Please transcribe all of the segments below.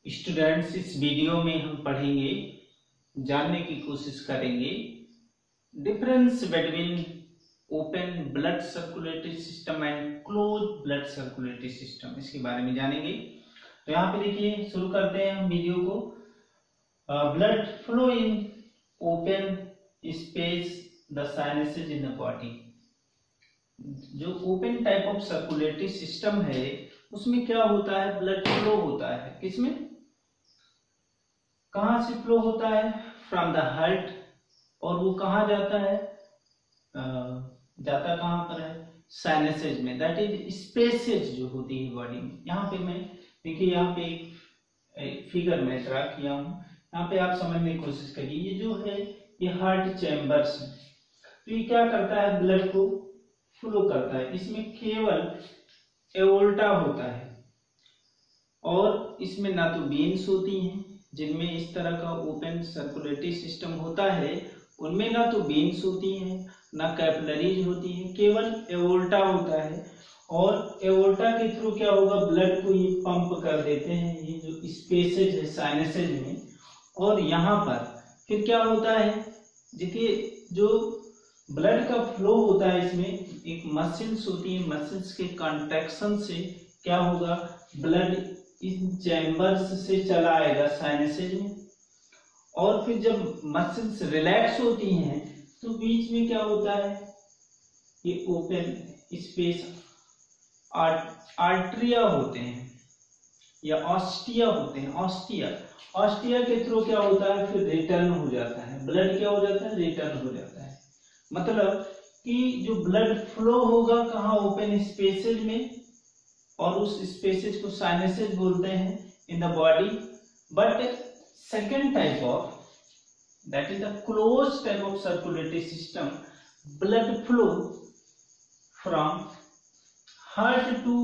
Students, इस video में हम पढ़ेंगे, जानने की कोशिश करेंगे difference between open blood circulatory system and close blood circulatory system. इसके बारे में जानेंगे। तो यहाँ पे देखिए, शुरू करते हैं हम वीडियो को। Blood flow in open space the sinuses in the body. जो open type of circulatory system है उसमें क्या होता है, ब्लड फ्लो होता है। किसमें, कहां से फ्लो होता है? From the heart. और वो कहां जाता है? जाता कहां पर है? साइनसेज में, दैट इज स्पेसेज जो होती है बॉडी में। यहाँ पे मैं देखिए, यहाँ पे एक फिगर में ड्रा किया हूं, यहाँ पे आप समझने की कोशिश करिए। ये जो है ये हार्ट चैम्बर्स है। तो ये क्या करता है, ब्लड को फ्लो करता है। इसमें केवल एओर्टा होता है और इसमें ना तो वेन्स होती हैं, जिनमें इस तरह का ओपन सर्कुलेटरी सिस्टम होता है उनमें ना तो वेन्स होती हैं ना कैपिलरीज होती हैं, केवल एओर्टा होता है। और एओर्टा के थ्रू क्या होगा, ब्लड को ये पंप कर देते हैं, ये जो स्पेसेज है साइनसेज में। और यहाँ पर फिर क्या होता है, देखिए जो ब्लड का फ्लो होता है इसमें एक मसल्स होती है, मसल्स के कॉन्ट्रैक्शन से क्या होगा, ब्लड इन चैम्बर्स से चला आएगा साइनसेज में। और फिर जब मसल्स रिलैक्स होती हैं तो बीच में क्या होता है, ये ओपन स्पेस आर्टरिया होते हैं या ऑस्टिया होते हैं। ऑस्टिया के थ्रू क्या होता है, फिर रिटर्न हो जाता है, ब्लड क्या हो जाता है, रिटर्न हो जाता है। मतलब कि जो ब्लड फ्लो होगा कहाँ, ओपन स्पेसेज में, और उस स्पेसेज को साइनसेज बोलते हैं in the body. But second type of, that is the close type of circulatory system, blood flow from heart to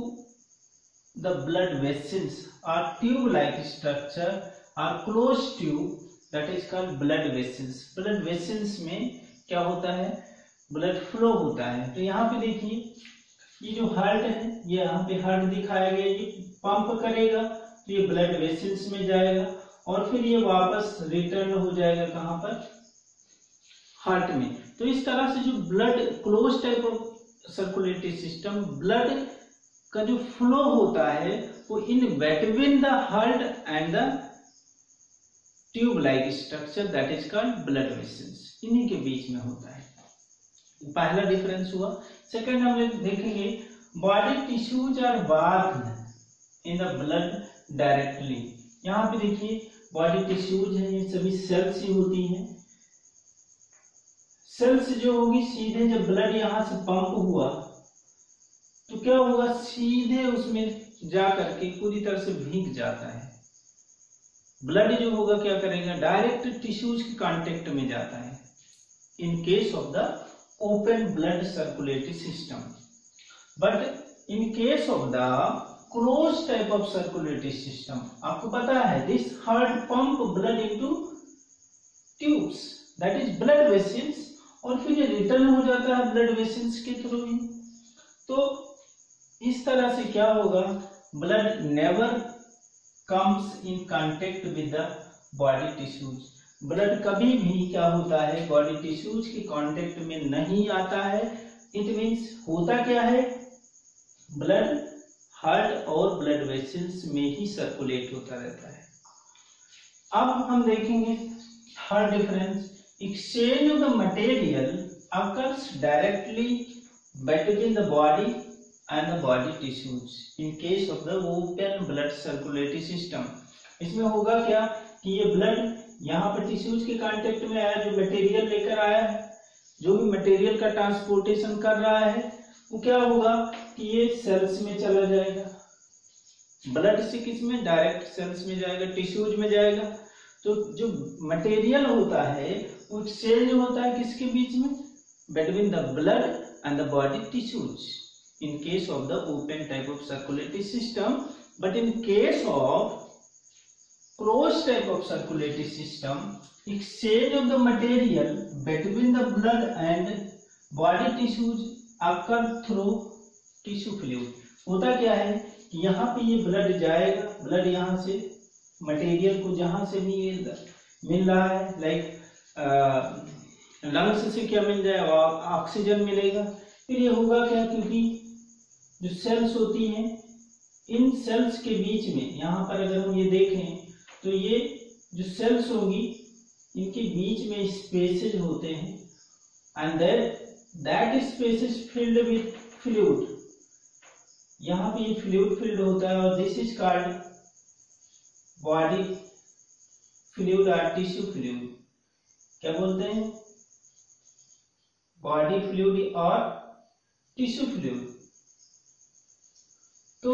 the blood vessels are tube like structure are close tube, that is called blood vessels. Blood vessels में क्या होता है, blood flow होता है। तो यहाँ पे देखिए, ये जो हार्ट है, ये यहाँ पे हार्ट दिखाया गया, ये पंप करेगा तो ये ब्लड वेसल्स में जाएगा और फिर ये वापस रिटर्न हो जाएगा कहाँ पर, हार्ट में। तो इस तरह से जो blood close type of circulatory system, blood का जो फ्लो होता है वो in between the heart and the tube like structure, that is called blood vessels, इन्हीं के बीच में होता है। पहला डिफरेंस हुआ। सेकंड हम लोग देखेंगे, body tissues are bathed in the blood directly. यहाँ पे देखिए बॉडी टिश्यूज है, ये सभी सेल्स ही होती हैं। सेल्स जो होगी सीधे जब ब्लड यहाँ से पंप हुआ तो क्या होगा, सीधे उसमें जा करके पूरी तरह से भीग जाता है। ब्लड जो होगा क्या करेगा, डायरेक्ट टिश्यूज के कांटेक्ट में जाता है इन case of the open blood circulatory system. But in case of the closed type of circulatory system, आपको पता है this heart pump blood into tubes, that is blood vessels, और फिर ये रिटर्न हो जाता है blood vessels के थ्रू ही। तो इस तरह से क्या होगा, blood never comes in contact with the body tissues। Blood कभी भी क्या होता है, बॉडी टिश्यूज के कांटेक्ट में नहीं आता है। इट मींस होता क्या है, ब्लड हार्ट और ब्लड वेसल्स में ही सर्कुलेट होता रहता है। अब हम देखेंगे third difference, exchange of the material occurs directly between the body and the body tissues in case of the open blood circulatory system. इसमें होगा क्या कि ये ब्लड यहाँ पर टिश्यूज के कांटेक्ट में आया, जो मटेरियल लेकर आया है, जो भी मटेरियल का ट्रांसपोर्टेशन कर रहा है, वो क्या होगा कि ये सेल्स में चला जाएगा। ब्लड से किस में, डायरेक्ट सेल्स में जाएगा, टिश्यूज में जाएगा। तो जो मटेरियल होता है वो एक्सचेंज होता है किसके बीच में, between the blood and the body tissues in case of the open type of circulatory system. But in case of closed type of circulatory system, exchange of the material between the blood and body tissues occur through tissue fluid। होता क्या है कि यहाँ पे ये blood जाएगा, blood यहाँ से मटेरियल को जहां से भी मिल रहा है, लाइक लंग्स से क्या मिल जाएगा, ऑक्सीजन मिलेगा। फिर ये होगा क्या, क्योंकि जो सेल्स होती हैं, इन सेल्स के बीच में, यहाँ पर अगर हम ये देखें तो ये जो सेल्स होगी इनके बीच में स्पेसेज होते हैं, and that space is filled with fluid. यहाँ पे ये फ्लूइड फिल्ड होता है, और this is called body fluid और टिश्यू फ्लूइड। क्या बोलते हैं, बॉडी फ्लूइड और टिश्यू फ्लूइड। तो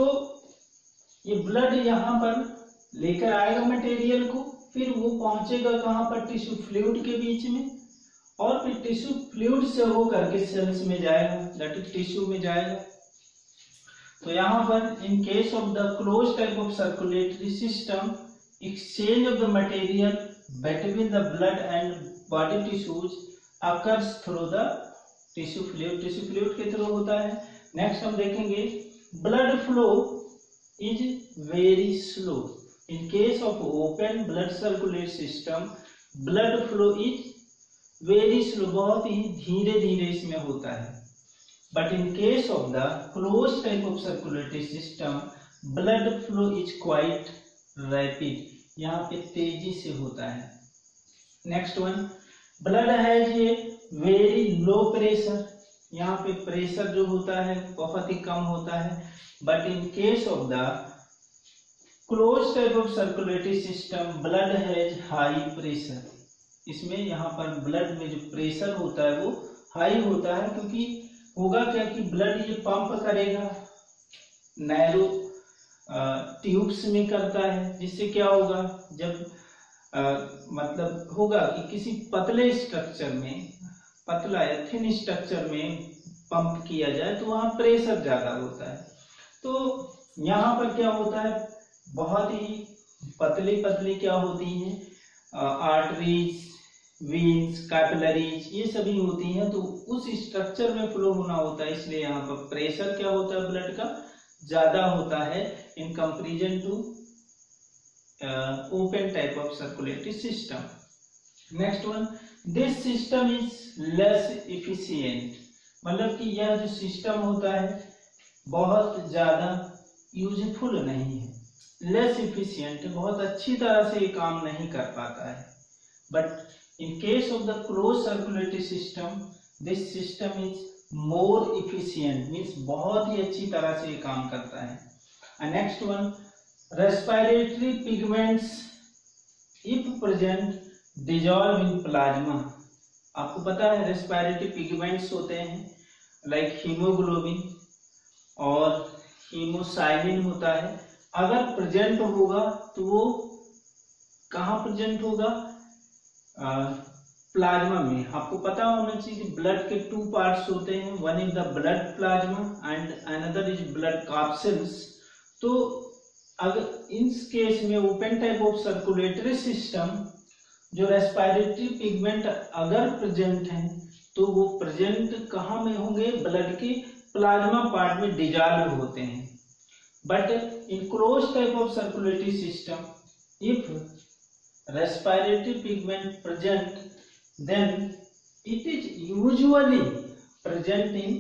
ये ब्लड यहाँ पर लेकर आएगा मटेरियल को, फिर वो पहुंचेगा कहाँ पर, टिश्यू फ्लूइड के बीच में, और फिर टिश्यू फ्लूइड से हो करके सेल्स में जाएगा, दैट इज टिश्यू में जाएगा। तो यहाँ पर इन case of the close type of circulatory system, exchange of the material between the blood and body tissues occurs through the tissue fluid, tissue fluid के थ्रू होता है। नेक्स्ट हम देखेंगे blood flow is very slow. In case of open blood circulate system, blood flow is very slow, बहुत ही धीरे धीरे इसमें होता है। But in case of the close type of circulatory system, blood flow is quite rapid, यहाँ पे तेजी से होता है। Next one, blood has a very low pressure, यहाँ पे प्रेशर जो होता है बहुत ही कम होता है। But in case of the close type of circulatory system, blood has high pressure, इसमें यहाँ पर ब्लड में जो प्रेशर होता है वो हाई होता है, क्योंकि होगा क्या कि ब्लड ये पंप करेगा, नैरो ट्यूब्स में करता है, जिससे क्या होगा, जब मतलब होगा कि किसी पतले स्ट्रक्चर में, पतला या थिन स्ट्रक्चर में पंप किया जाए तो वहां प्रेशर ज्यादा होता है। तो यहाँ पर क्या होता है, बहुत ही पतली पतली क्या होती हैं, आर्टरीज, वीन्स, कैपिलरीज, ये सभी होती हैं, तो उस स्ट्रक्चर में फ्लो होना होता है, इसलिए यहाँ पर प्रेशर क्या होता है ब्लड का ज्यादा होता है in comparison to open type of circulatory system. Next one, this system is less efficient, मतलब कि यह जो सिस्टम होता है बहुत ज्यादा यूजफुल नहीं है, लेस इफिशिएंट, बहुत अच्छी तरह से ये काम नहीं कर पाता है। But in case of the close circulatory system, this system is more efficient, means बहुत ही अच्छी तरह से ये काम करता है। Next one, respiratory pigments if present dissolve in plasma. आपको पता है रेस्पिरेटरी पिगमेंट्स होते हैं लाइक हीमोग्लोबिन और हीमोसाइनिन होता है, अगर प्रेजेंट होगा तो वो कहाँ प्रेजेंट होगा, प्लाज्मा में। आपको पता होना चाहिए कि ब्लड के टू पार्ट्स होते हैं, one is the blood plasma and another is blood capsules. तो अगर इन केस में open type of circulatory system, जो रेस्पिरेटरी पिगमेंट अगर प्रेजेंट हैं तो वो प्रेजेंट कहाँ में होंगे, ब्लड के प्लाज्मा पार्ट में डिजॉल्व होते हैं। But in close type of circulatory system, if respiratory pigment present, then it is usually present in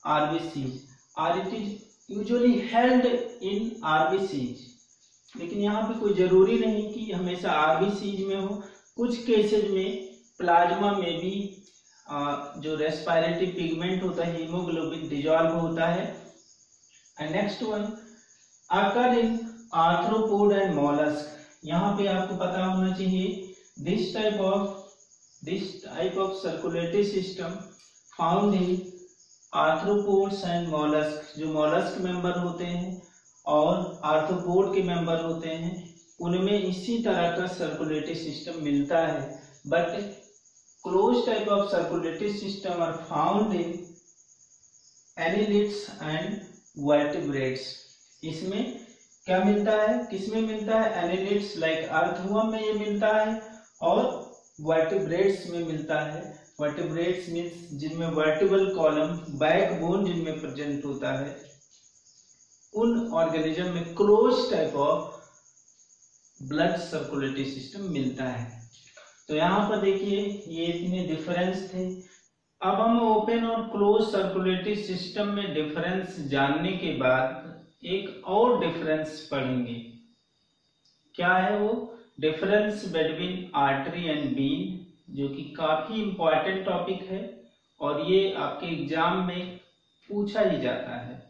RBCs or it is usually held in RBCs। लेकिन यहाँ पे कोई जरूरी नहीं कि हमेशा RBCs में हो, कुछ केसेज में प्लाज्मा में भी जो रेस्पिरेटरी पिगमेंट होता है, हीमोग्लोबिन डिजॉल्व होता है। And next one, occur in arthropod and mollusc. यहाँ पे आपको पता होना चाहिए this type of circulatory system found in arthropods and mollusc. जो मॉलस्क मेंबर होते हैं और आर्थ्रोपोड के मेंबर होते हैं, उनमें इसी तरह का सर्कुलेटरी सिस्टम मिलता है। But close type of circulatory system are found in annelids and vertebrates. इसमें क्या मिलता है, किसमें मिलता है, एनिलिड्स लाइक अर्थवर्म में ये मिलता है और वर्टिब्रेट्स में मिलता है। वर्टिब्रेट्स मीन्स जिनमें वर्टिबल कॉलम, बैकबोन जिनमें प्रेजेंट होता है, उन ऑर्गेनिज्म में close type of blood circulatory system मिलता है। तो यहाँ पर देखिए ये इतने डिफरेंस थे। अब हम ओपन और क्लोज सर्कुलेटरी सिस्टम में डिफरेंस जानने के बाद एक और डिफरेंस पढ़ेंगे। क्या है वो? Difference between artery and when, जो कि काफी इंपॉर्टेंट टॉपिक है और ये आपके एग्जाम में पूछा ही जाता है,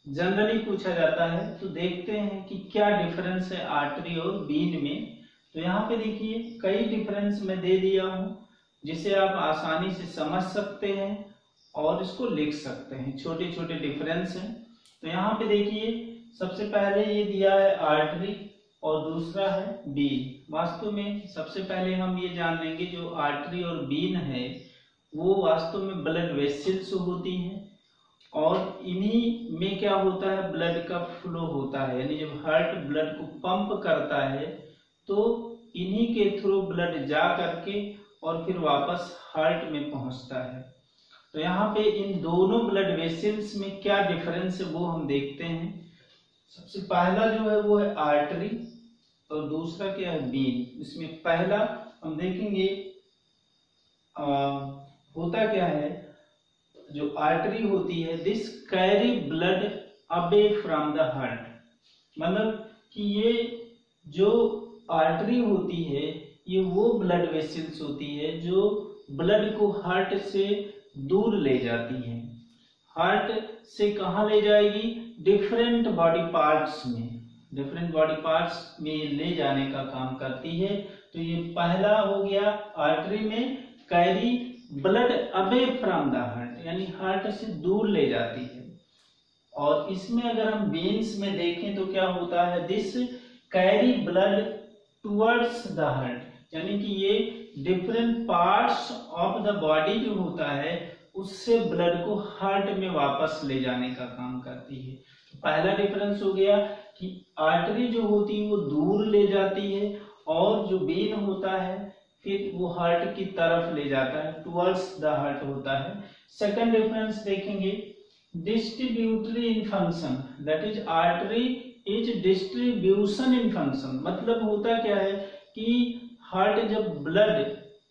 जनरली पूछा जाता है। तो देखते हैं कि क्या डिफरेंस है आर्टरी और वेन में। तो यहाँ पे देखिए कई डिफरेंस मैं दे दिया हूँ जिसे आप आसानी से समझ सकते हैं और इसको लिख सकते हैं। छोटे छोटे डिफरेंस हैं। तो यहाँ पे देखिए सबसे पहले ये दिया है आर्टरी और दूसरा है वेन। वास्तव में सबसे पहले हम ये जान लेंगे जो आर्टरी और वेन है वो वास्तव में ब्लड वेसल्स होती हैं और इन्हीं में क्या होता है, ब्लड का फ्लो होता है। यानी जब हार्ट ब्लड को पंप करता है तो इन्हीं के थ्रू ब्लड जा करके और फिर वापस हार्ट में पहुंचता है। तो यहाँ पे इन दोनों ब्लड वेसल्स में क्या डिफरेंस है वो हम देखते हैं। सबसे पहला जो है वो है आर्टरी और दूसरा क्या है, वेन। इसमें पहला हम देखेंगे होता क्या है, जो आर्टरी होती है this carry blood away from the heart. मतलब कि ये जो आर्टरी होती है ये वो ब्लड वेसल्स होती है जो ब्लड को हार्ट से दूर ले जाती है। हार्ट से कहाँ ले जाएगी? डिफरेंट बॉडी पार्ट्स में, डिफरेंट बॉडी पार्ट्स में ले जाने का काम करती है। तो ये पहला हो गया, आर्टरी में carry blood away from the heart, यानी हार्ट से दूर ले जाती है। और इसमें अगर हम वेन्स में देखें तो क्या होता है, this carry blood towards the heart, यानी कि ये different parts of the body जो होता है उससे ब्लड को हार्ट में वापस ले जाने का काम करती है। तो पहला डिफरेंस हो गया कि आर्टरी जो होती है वो दूर ले जाती है और जो वेन होता है फिर वो हार्ट की तरफ ले जाता है, टुवर्ड्स द हार्ट होता है। सेकंड डिफरेंस देखेंगे, distributary in function, that is artery is distribution in function. मतलब होता क्या है कि हार्ट जब ब्लड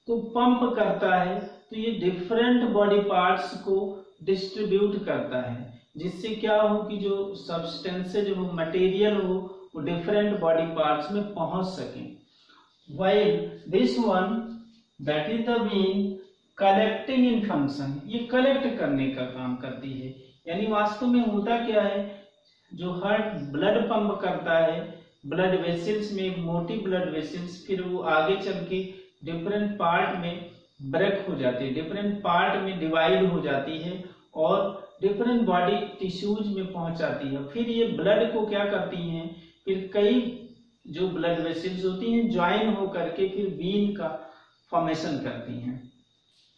को पंप करता है तो ये डिफरेंट बॉडी पार्ट्स को डिस्ट्रीब्यूट करता है, जिससे क्या हो कि जो सब्सटेंसेज हो, मटेरियल हो, वो डिफरेंट बॉडी पार्ट्स में पहुंच सके। While this one, that is the vein, collecting in function, ये कलेक्ट करने का काम करती है। यानी वास्तव में होता क्या है, जो हार्ट ब्लड पंप करता है ब्लड वेसल्स में, एक मोटी ब्लड वेसल्स, फिर वो आगे चल के डिफरेंट पार्ट में ब्रेक हो जाती है, डिफरेंट पार्ट में डिवाइड हो जाती है और डिफरेंट बॉडी टिश्यूज में पहुंच जाती है। फिर ये ब्लड को क्या करती हैं, फिर कई जो ब्लड वेसल्स होती हैं ज्वाइन हो करके फिर वेन का फॉर्मेशन करती हैं।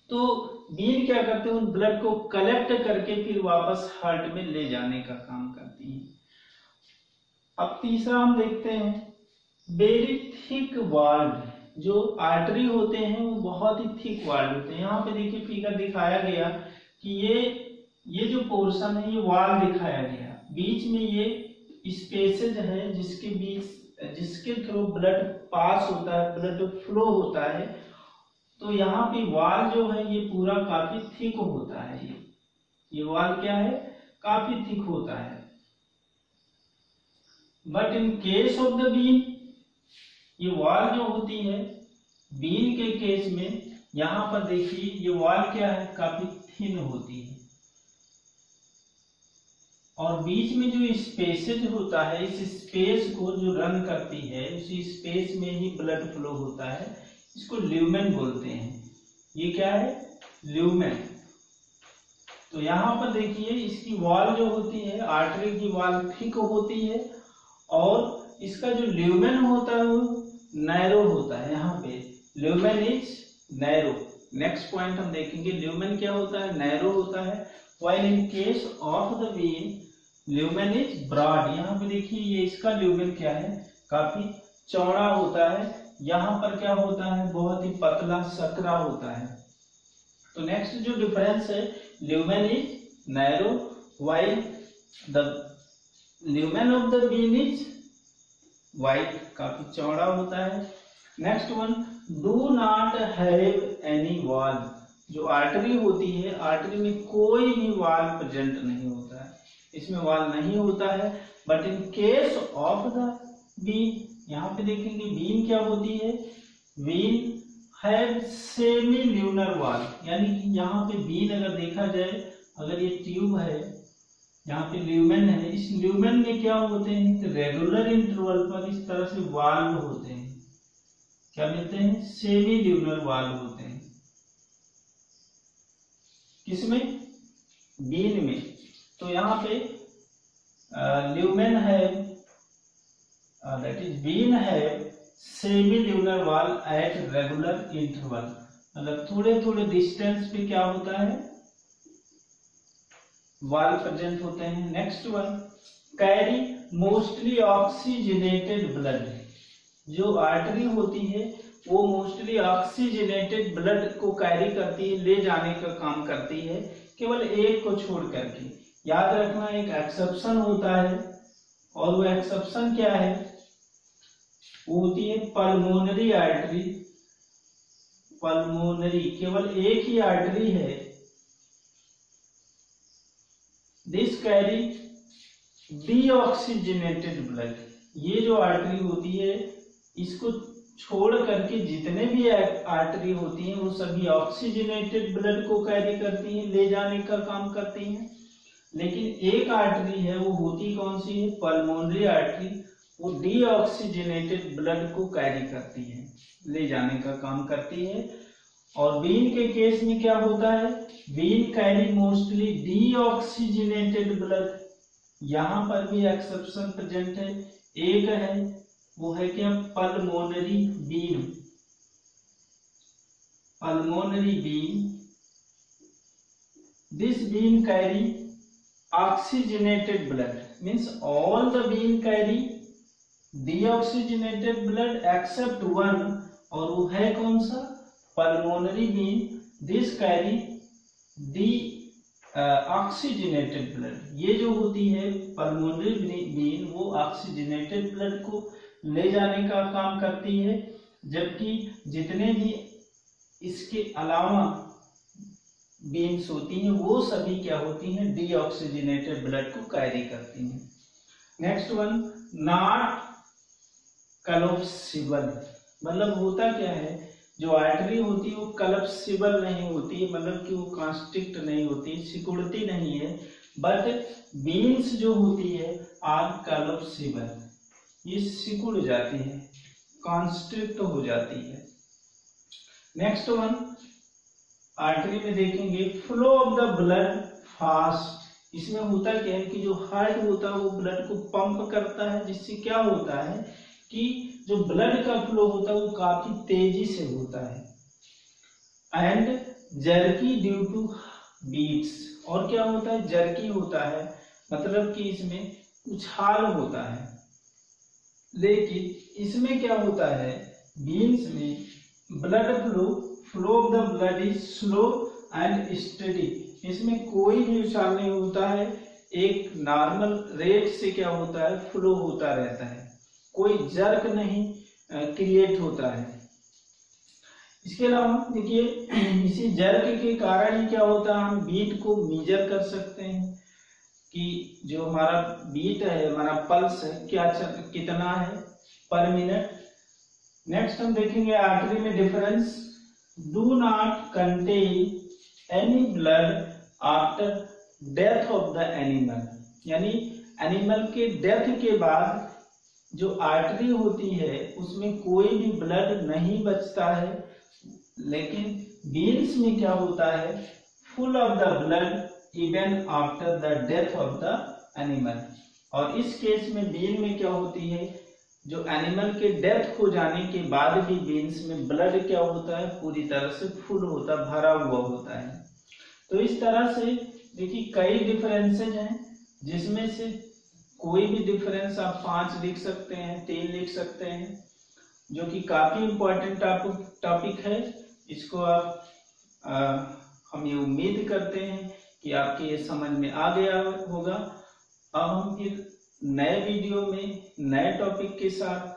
तो वेन क्या करते हैं, उन ब्लड को कलेक्ट करके फिर वापस हार्ट में ले जाने का काम करती हैं। अब तीसरा हम देखते हैं, वेरी थिक वॉल्ड। जो आर्टरी होते हैं वो बहुत ही थिक वॉल्ड होते हैं। यहाँ पे देखिए फिगर दिखाया गया कि ये जो पोर्शन है ये वॉल दिखाया गया, बीच में ये स्पेसेज है जिसके थ्रू ब्लड पास होता है, ब्लड फ्लो होता है। तो यहाँ पे वॉल जो है ये पूरा काफी थिक होता है। ये वॉल क्या है, काफी थिक होता है। But in case of the when, ये वॉल जो होती है वेन के केस में, यहाँ पर देखिए ये वॉल क्या है, काफी थिन होती है और बीच में जो स्पेसेज होता है इस स्पेस को जो रन करती है उसी स्पेस में ही ब्लड फ्लो होता है। इसको ल्यूमेन बोलते हैं। ये क्या है, ल्यूमेन। तो यहाँ पर देखिए इसकी वॉल जो होती है, आर्टरी की वॉल थिक होती है और इसका जो ल्यूमेन होता है वो नैरो होता है। यहाँ पे lumen is narrow. Next point हम देखेंगे, ल्यूमेन क्या होता है, नैरो होता है। While in case of the vein lumen is broad. यहाँ पे देखिए ये इसका ल्यूमेन क्या है, काफी चौड़ा होता है। यहाँ पर क्या होता है, बहुत ही पतला सकरा होता है। तो नेक्स्ट जो डिफरेंस है, lumen is narrow while the lumen of the when is wide, काफी चौड़ा होता है। Next one, do not have any wall. जो आर्टरी होती है, आर्टरी में कोई भी वॉल प्रेजेंट नहीं होता है, इसमें वॉल नहीं होता है। But in case of the vein, यहाँ पे देखेंगे वीन क्या होती है, vein have semi lunar wall, यानी कि यहाँ पे वीन अगर देखा जाए, अगर ये ट्यूब है, यहाँ पे ल्यूमेन है, इस ल्यूमेन में क्या होते हैं, रेगुलर इंटरवल पर इस तरह से वाल्व होते हैं, क्या मिलते हैं, सेमी ल्यूनर वाल्व होते हैं। किसमें, बीन में। तो यहाँ पे ल्यूमेन है, दैट इज बीन है सेमी ल्यूनर वाल एट रेगुलर इंटरवल, मतलब थोड़े थोड़े डिस्टेंस पे क्या होता है, वाल प्रेजेंट होते हैं। Next one, carry mostly oxygenated blood. जो आर्टरी होती है वो मोस्टली ऑक्सीजनेटेड ब्लड को कैरी करती है, ले जाने का काम करती है, केवल एक को छोड़ करके। याद रखना एक एक्सेप्शन होता है, और वो एक्सेप्शन क्या है, वो होती है पल्मोनरी आर्टरी। पल्मोनरी केवल एक ही आर्टरी है, दिस कैरी डीऑक्सीजनेटेड ब्लड। ये जो आर्टरी होती है, इसको छोड़ करके जितने भी आर्टरी होती हैं वो सभी ऑक्सीजनेटेड ब्लड को कैरी करती हैं, ले जाने का काम करती हैं। लेकिन एक आर्टरी है, वो होती कौन सी है, पल्मोनरी आर्टरी, वो डीऑक्सीजनेटेड ब्लड को कैरी करती है, ले जाने का काम करती है। और वीन के केस में क्या होता है, vein carry mostly deoxygenated blood. यहां पर भी एक्सेप्शन प्रेजेंट है, एक है, वो है क्या, pulmonary vein. Pulmonary vein, this vein carry oxygenated blood, means all the vein carry deoxygenated blood except one, और वो है कौन सा, pulmonary vein, this carry oxygenated blood। ये जो होती है pulmonary vein, वो oxygenated blood को ले जाने का काम करती है, जबकि जितने भी इसके अलावा बीन्स होती हैं वो सभी क्या होती हैं, डीऑक्सीजनेटेड ब्लड को कैरी करती हैं। नेक्स्ट वन, नॉट कलोप्सिबल, मतलब होता क्या है, जो आर्टरी होती है वो कलप्सिबल नहीं होती है, मतलब कि वो कॉन्स्ट्रिक्ट नहीं होती, सिकुड़ती नहीं है। बट बीन्स जो होती है आर कलोप्सिबल, ये सिकुड़ जाती है, कॉन्स्ट्रिक्ट हो जाती है। नेक्स्ट वन, आर्टरी में देखेंगे flow of the blood fast. इसमें होता क्या है कि जो हार्ट होता है वो ब्लड को पंप करता है, जिससे क्या होता है कि जो ब्लड का फ्लो होता है वो काफी तेजी से होता है। And jerky due to beats, और क्या होता है, जर्की होता है, मतलब कि इसमें उछाल होता है। लेकिन इसमें क्या होता है, बीन्स में blood flow of the blood is slow and steady, इसमें कोई भी उछाल नहीं होता है, एक नॉर्मल रेट से क्या होता है, फ्लो होता रहता है, कोई जर्क नहीं क्रिएट होता है। इसके अलावा देखिए, इसी जर्क के कारण ही क्या होता है, हम बीट को मेजर कर सकते हैं कि जो हमारा बीट है, हमारा पल्स है, क्या कितना है पर मिनट। नेक्स्ट हम देखेंगे आर्टरी में difference, do not contain any blood after death of the animal, यानी एनिमल के डेथ के बाद जो आर्टरी होती है उसमें कोई भी ब्लड नहीं बचता है। लेकिन बीन्स में क्या होता है, full of the blood even after the death of the animal. और इस केस में बीन में क्या होती है, जो एनिमल के डेथ हो जाने के बाद भी बीन्स में ब्लड क्या होता है, पूरी तरह से फुल होता, भरा हुआ होता है। तो इस तरह से देखिए कई डिफरेंसेज हैं, जिसमें से कोई भी डिफरेंस आप 5 लिख सकते हैं, 3 लिख सकते हैं, जो कि काफी इंपॉर्टेंट टॉपिक है। इसको आप हम ये उम्मीद करते हैं कि आपके ये समझ में आ गया होगा। अब हम फिर नए वीडियो में नए टॉपिक के साथ